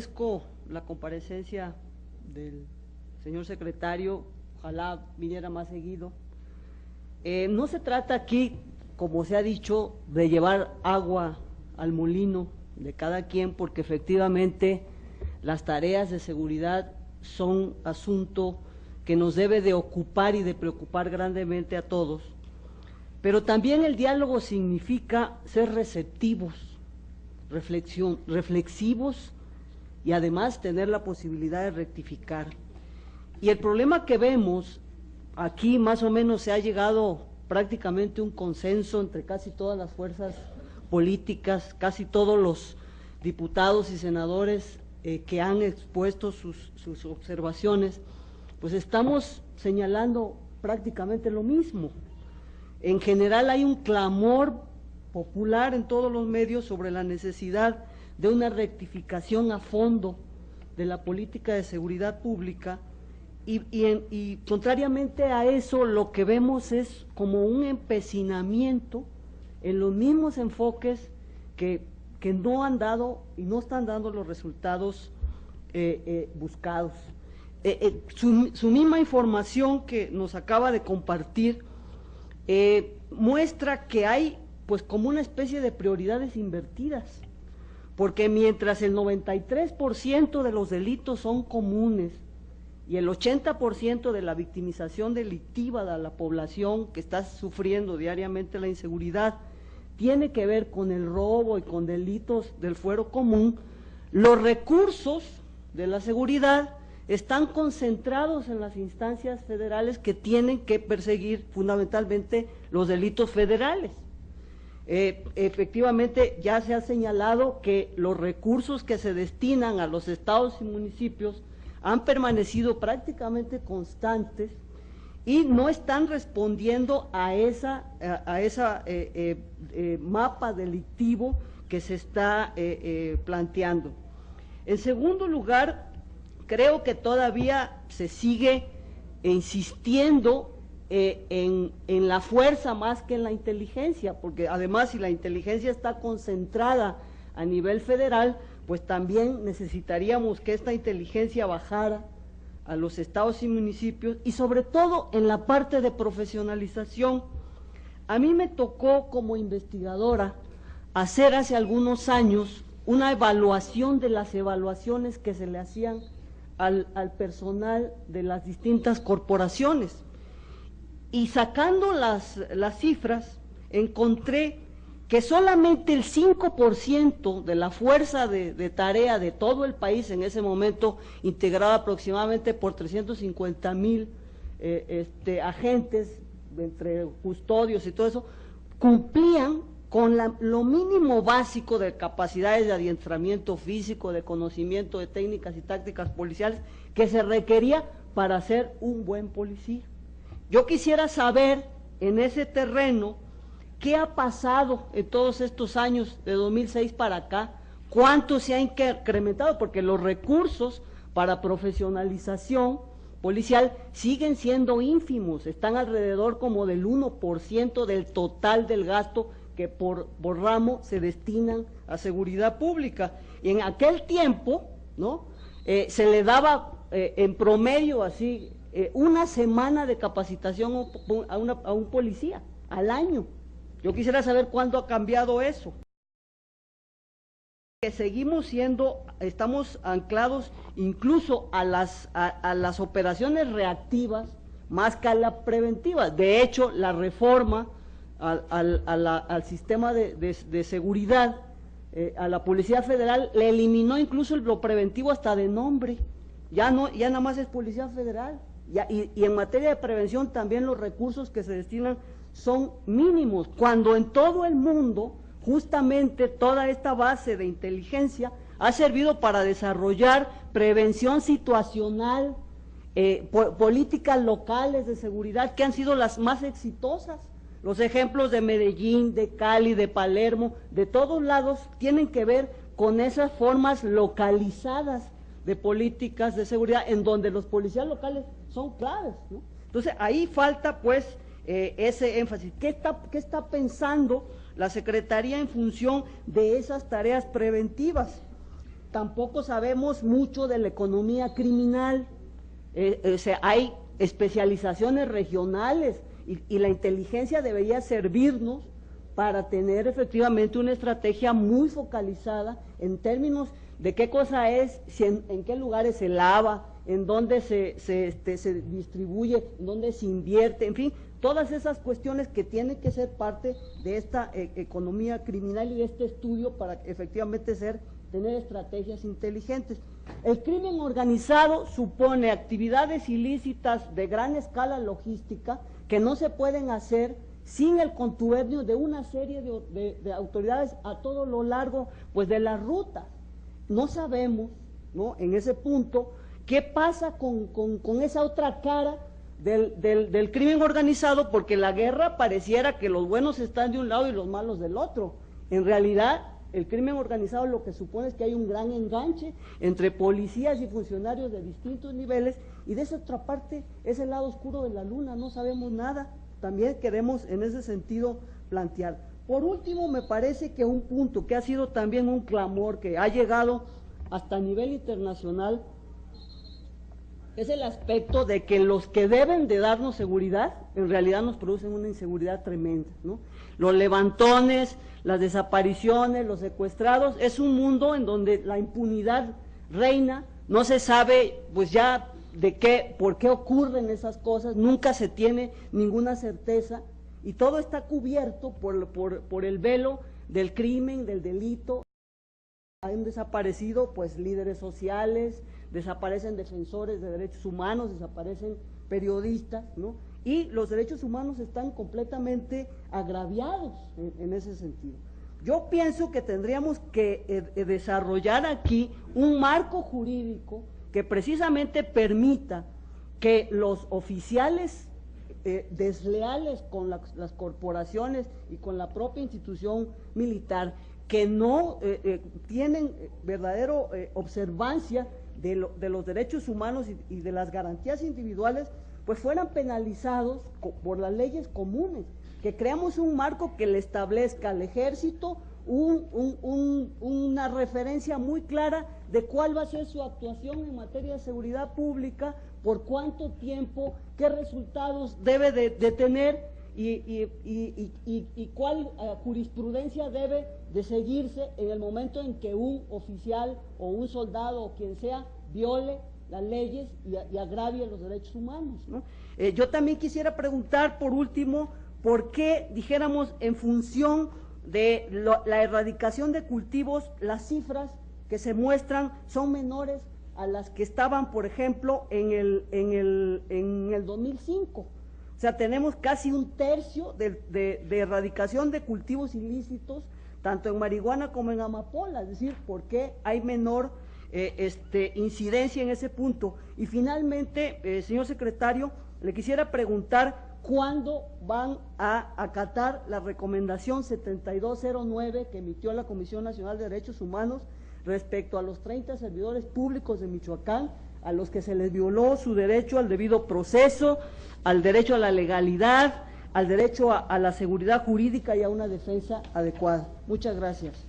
agradezco la comparecencia del señor secretario, ojalá viniera más seguido. No se trata aquí, como se ha dicho, de llevar agua al molino de cada quien, porque efectivamente las tareas de seguridad son asunto que nos debe de ocupar y de preocupar grandemente a todos, pero también el diálogo significa ser receptivos, reflexivos y además tener la posibilidad de rectificar. Y el problema que vemos aquí, más o menos se ha llegado prácticamente a un consenso entre casi todas las fuerzas políticas, casi todos los diputados y senadores que han expuesto sus observaciones, pues estamos señalando prácticamente lo mismo. En general hay un clamor popular en todos los medios sobre la necesidad de una rectificación a fondo de la política de seguridad pública y contrariamente a eso lo que vemos es como un empecinamiento en los mismos enfoques que no han dado y no están dando los resultados buscados. Su misma información que nos acaba de compartir muestra que hay pues como una especie de prioridades invertidas, porque mientras el 93% de los delitos son comunes y el 80% de la victimización delictiva de la población que está sufriendo diariamente la inseguridad tiene que ver con el robo y con delitos del fuero común, los recursos de la seguridad están concentrados en las instancias federales que tienen que perseguir fundamentalmente los delitos federales. Efectivamente, ya se ha señalado que los recursos que se destinan a los estados y municipios han permanecido prácticamente constantes y no están respondiendo a esa mapa delictivo que se está planteando. En segundo lugar, creo que todavía se sigue insistiendo en la fuerza más que en la inteligencia, porque además si la inteligencia está concentrada a nivel federal, pues también necesitaríamos que esta inteligencia bajara a los estados y municipios y sobre todo en la parte de profesionalización. A mí me tocó como investigadora hacer hace algunos años una evaluación de las evaluaciones que se le hacían al personal de las distintas corporaciones. Y sacando las cifras, encontré que solamente el 5% de la fuerza de tarea de todo el país, en ese momento integrada aproximadamente por 350,000 agentes, entre custodios y todo eso, cumplían con lo mínimo básico de capacidades de adiestramiento físico, de conocimiento de técnicas y tácticas policiales que se requería para ser un buen policía. Yo quisiera saber en ese terreno qué ha pasado en todos estos años de 2006 para acá, cuánto se ha incrementado, porque los recursos para profesionalización policial siguen siendo ínfimos, están alrededor como del 1% del total del gasto que por ramo se destinan a seguridad pública. Y en aquel tiempo, ¿no?, se le daba en promedio así una semana de capacitación a un policía al año. Yo quisiera saber cuándo ha cambiado eso. Que estamos anclados incluso a las operaciones reactivas más que a las preventivas. De hecho, la reforma al sistema de seguridad, a la Policía Federal, le eliminó incluso lo preventivo hasta de nombre. Ya nada más es Policía Federal. Y en materia de prevención también los recursos que se destinan son mínimos, cuando en todo el mundo justamente toda esta base de inteligencia ha servido para desarrollar prevención situacional, políticas locales de seguridad que han sido las más exitosas. Los ejemplos de Medellín, de Cali, de Palermo, de todos lados tienen que ver con esas formas localizadas de políticas de seguridad en donde los policías locales son claves, ¿no? Entonces ahí falta pues ese énfasis. ¿Qué está pensando la Secretaría en función de esas tareas preventivas? tampoco sabemos mucho de la economía criminal. O sea, hay especializaciones regionales y la inteligencia debería servirnos para tener efectivamente una estrategia muy focalizada en términos de qué cosa es, en qué lugares se lava, en dónde se distribuye, en dónde se invierte, en fin, todas esas cuestiones que tienen que ser parte de esta economía criminal y de este estudio para efectivamente tener estrategias inteligentes. El crimen organizado supone actividades ilícitas de gran escala logística que no se pueden hacer sin el contubernio de una serie de autoridades a todo lo largo pues de las rutas. No sabemos, ¿no?, en ese punto, qué pasa con esa otra cara del crimen organizado, porque la guerra pareciera que los buenos están de un lado y los malos del otro. En realidad, el crimen organizado lo que supone es que hay un gran enganche entre policías y funcionarios de distintos niveles, y de esa otra parte es el lado oscuro de la luna, no sabemos nada. También queremos en ese sentido plantear. Por último, me parece que un punto que ha sido también un clamor que ha llegado hasta nivel internacional es el aspecto de que los que deben de darnos seguridad, en realidad nos producen una inseguridad tremenda, ¿no? Los levantones, las desapariciones, los secuestrados, es un mundo en donde la impunidad reina, no se sabe pues ya por qué ocurren esas cosas, nunca se tiene ninguna certeza, y todo está cubierto por el velo del crimen, del delito. Han desaparecido pues líderes sociales, desaparecen defensores de derechos humanos, desaparecen periodistas, ¿no? Y los derechos humanos están completamente agraviados en ese sentido. Yo pienso que tendríamos que desarrollar aquí un marco jurídico que precisamente permita que los oficiales desleales con las corporaciones y con la propia institución militar, que no tienen verdadero observancia de los derechos humanos y de las garantías individuales, pues fueran penalizados por las leyes comunes, que creamos un marco que le establezca al ejército una referencia muy clara de cuál va a ser su actuación en materia de seguridad pública, por cuánto tiempo, qué resultados debe de tener y cuál jurisprudencia debe de seguirse en el momento en que un oficial o un soldado o quien sea viole las leyes y agravie los derechos humanos, ¿no? Yo también quisiera preguntar, por último, por qué, dijéramos, en función de la erradicación de cultivos, las cifras que se muestran son menores a las que estaban, por ejemplo, en el 2005. O sea, tenemos casi un tercio de erradicación de cultivos ilícitos, tanto en marihuana como en amapola, es decir, ¿por qué hay menor incidencia en ese punto? Y finalmente, señor secretario, le quisiera preguntar cuándo van a acatar la recomendación 7209 que emitió la Comisión Nacional de Derechos Humanos respecto a los 30 servidores públicos de Michoacán, a los que se les violó su derecho al debido proceso, al derecho a la legalidad, al derecho a la seguridad jurídica y a una defensa adecuada. Muchas gracias.